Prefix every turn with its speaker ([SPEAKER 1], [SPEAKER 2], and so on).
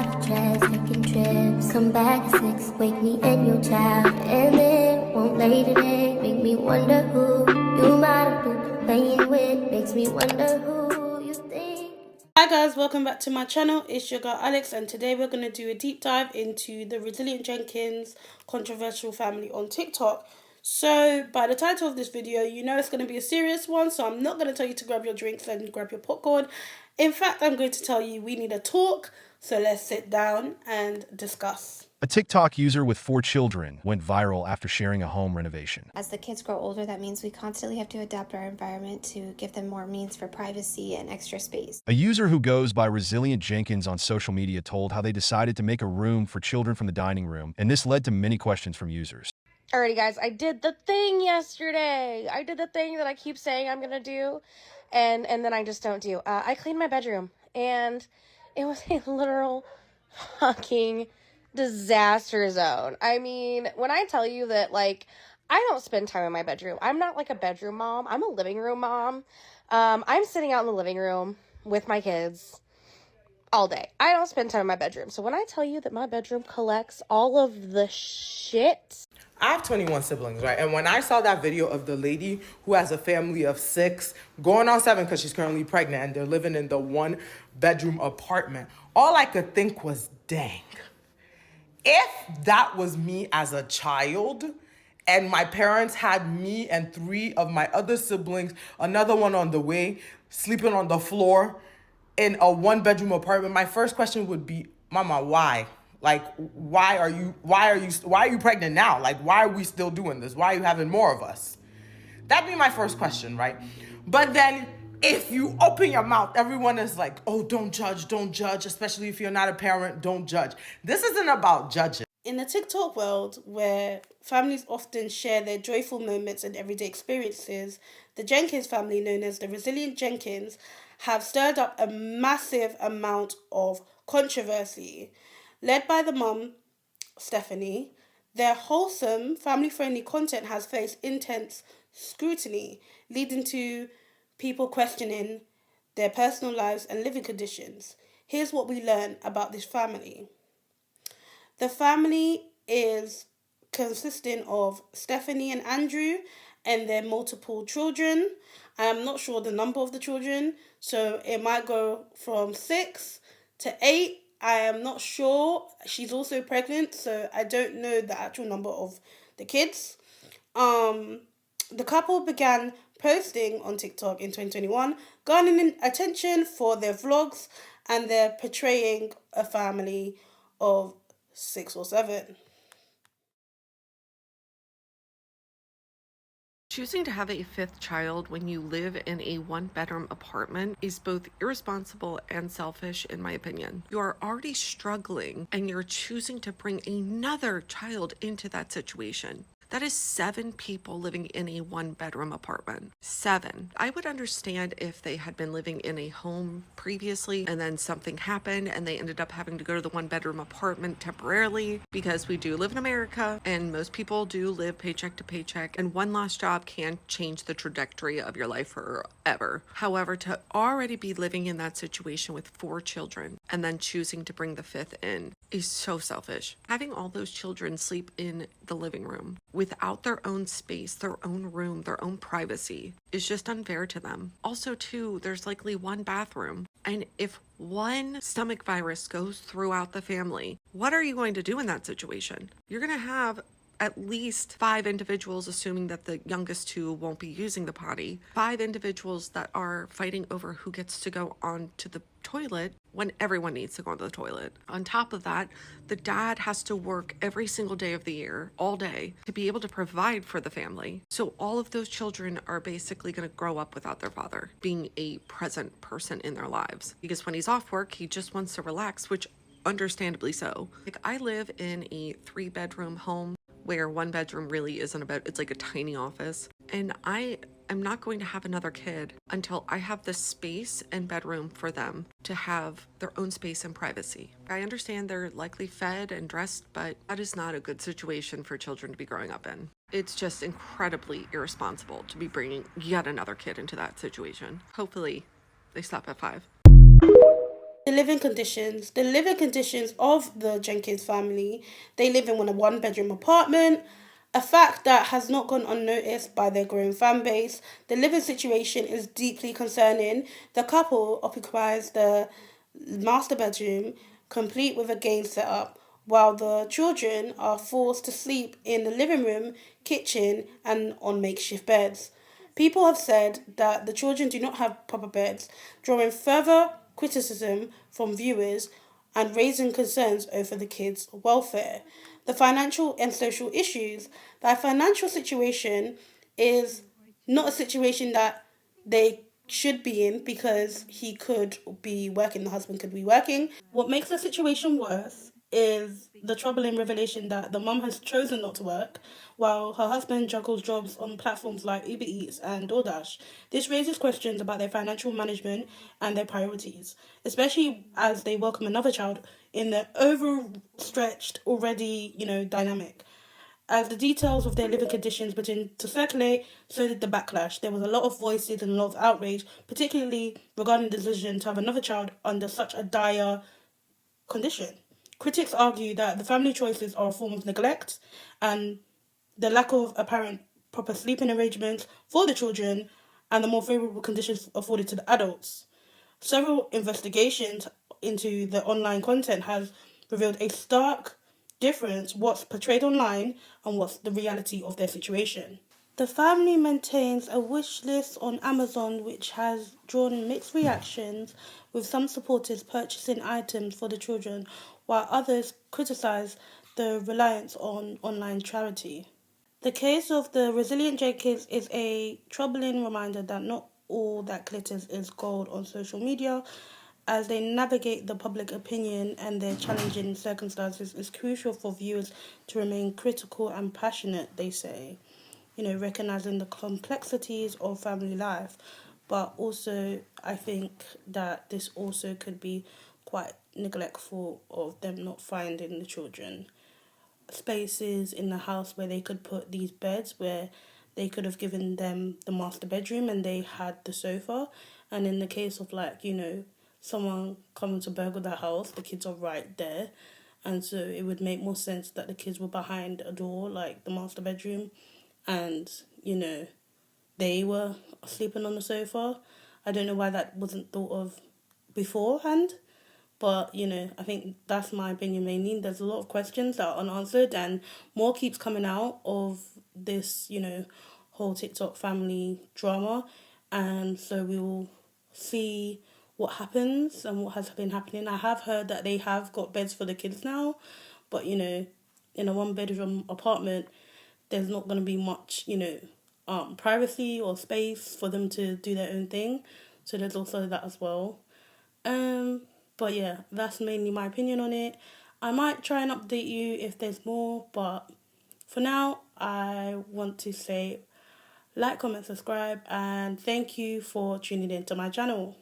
[SPEAKER 1] body checks, taking trips. Come back at 6, wake me and your child. And then won't lay today, make me wonder who you might have been playing with. Makes me wonder who you think.
[SPEAKER 2] Hi guys, welcome back to my channel. It's your girl Alex, and today we're going to do a deep dive into the Resilient Jenkins controversial family on TikTok. So by the title of this video, you know it's going to be a serious one, so I'm not going to tell you to grab your drinks and grab your popcorn. In fact, I'm going to tell you we need a talk, so let's sit down and discuss.
[SPEAKER 3] A TikTok user with 4 children went viral after sharing a home renovation.
[SPEAKER 4] As the kids grow older, that means we constantly have to adapt our environment to give them more means for privacy and extra space.
[SPEAKER 3] A user who goes by Resilient Jenkins on social media told how they decided to make a room for children from the dining room, and this led to many questions from users.
[SPEAKER 5] Alrighty guys, I did the thing yesterday. I did the thing that I keep saying I'm gonna do, and then I just don't do. I cleaned my bedroom, and it was a literal fucking disaster zone. I mean, when I tell you that, like, I don't spend time in my bedroom. I'm not like a bedroom mom. I'm a living room mom. I'm sitting out in the living room with my kids all day. I don't spend time in my bedroom. So when I tell you that my bedroom collects all of the shit.
[SPEAKER 6] I have 21 siblings, right? And when I saw that video of the lady who has a family of 6, going on 7 because she's currently pregnant, and they're living in the 1-bedroom apartment, all I could think was, dang. If that was me as a child, and my parents had me and 3 of my other siblings, another one on the way, sleeping on the floor in a 1-bedroom apartment, my first question would be, Mama, why? Like, why are you pregnant now? Like, why are we still doing this? Why are you having more of us? That'd be my first question, right? But then if you open your mouth, everyone is like, oh, don't judge, especially if you're not a parent, don't judge. This isn't about judging.
[SPEAKER 2] In the TikTok world, where families often share their joyful moments and everyday experiences, the Jenkins family, known as the Resilient Jenkins, have stirred up a massive amount of controversy. Led by the mum, Stephanie, their wholesome, family-friendly content has faced intense scrutiny, leading to people questioning their personal lives and living conditions. Here's what we learn about this family. The family is consisting of Stephanie and Andrew and their multiple children. I am not sure the number of the children, so it might go from 6 to 8. I am not sure. She's also pregnant, so I don't know the actual number of the kids. The couple began posting on TikTok in 2021, garnering attention for their vlogs and their portraying a family of 6 or 7.
[SPEAKER 7] Choosing to have a 5th child when you live in a 1-bedroom apartment is both irresponsible and selfish, in my opinion. You are already struggling and you're choosing to bring another child into that situation. That is 7 people living in a 1-bedroom apartment. 7. I would understand if they had been living in a home previously and then something happened and they ended up having to go to the 1-bedroom apartment temporarily, because we do live in America and most people do live paycheck to paycheck, and one lost job can change the trajectory of your life forever. However, to already be living in that situation with 4 children and then choosing to bring the 5th in is so selfish. Having all those children sleep in the living room without their own space, their own room, their own privacy is just unfair to them. Also, too, there's likely 1 bathroom. And if 1 stomach virus goes throughout the family, what are you going to do in that situation? You're going to have at least 5 individuals, assuming that the youngest 2 won't be using the potty, 5 individuals that are fighting over who gets to go onto the toilet when everyone needs to go to the toilet. On top of that, the dad has to work every single day of the year, all day, to be able to provide for the family. So all of those children are basically going to grow up without their father being a present person in their lives. Because when he's off work, he just wants to relax, which understandably so. Like, I live in a 3-bedroom home where 1 bedroom really isn't a bed, it's like a tiny office. And I am not going to have another kid until I have the space and bedroom for them to have their own space and privacy. I understand they're likely fed and dressed, but that is not a good situation for children to be growing up in. It's just incredibly irresponsible to be bringing yet another kid into that situation. Hopefully they stop at 5.
[SPEAKER 2] The living conditions. The living conditions of the Jenkins family. They live in a one-bedroom apartment, a fact that has not gone unnoticed by their growing fan base. The living situation is deeply concerning. The couple occupies the master bedroom, complete with a game setup, while the children are forced to sleep in the living room, kitchen, and on makeshift beds. People have said that the children do not have proper beds, drawing further criticism from viewers and raising concerns over the kids' welfare. The financial and social issues. Their financial situation is not a situation that they should be in because he could be working, the husband could be working. What makes the situation worse is the troubling revelation that the mum has chosen not to work while her husband juggles jobs on platforms like Uber Eats and DoorDash. This raises questions about their financial management and their priorities, especially as they welcome another child in their overstretched, already, dynamic. As the details of their living conditions began to circulate, so did the backlash. There was a lot of voices and a lot of outrage, particularly regarding the decision to have another child under such a dire condition. Critics argue that the family choices are a form of neglect and the lack of apparent proper sleeping arrangements for the children and the more favourable conditions afforded to the adults. Several investigations into the online content has revealed a stark difference what's portrayed online and what's the reality of their situation. The family maintains a wish list on Amazon which has drawn mixed reactions, with some supporters purchasing items for the children while others criticise the reliance on online charity. The case of the resilient Jenkins is a troubling reminder that not all that glitters is gold on social media. As they navigate the public opinion and their challenging circumstances, it's crucial for viewers to remain critical and passionate, they say. Recognizing the complexities of family life. But also, I think that this also could be quite neglectful of them not finding the children spaces in the house where they could put these beds, where they could have given them the master bedroom and they had the sofa. And in the case of someone coming to burgle the house, the kids are right there. And so it would make more sense that the kids were behind a door, like the master bedroom, and they were sleeping on the sofa. I don't know why that wasn't thought of beforehand. But, I think that's my opinion mainly. There's a lot of questions that are unanswered and more keeps coming out of this, whole TikTok family drama. And so we will see what happens and what has been happening. I have heard that they have got beds for the kids now. But, in a one-bedroom apartment, there's not going to be much, privacy or space for them to do their own thing. So there's also that as well. But yeah, that's mainly my opinion on it. I might try and update you if there's more, but for now, I want to say like, comment, subscribe, and thank you for tuning in to my channel.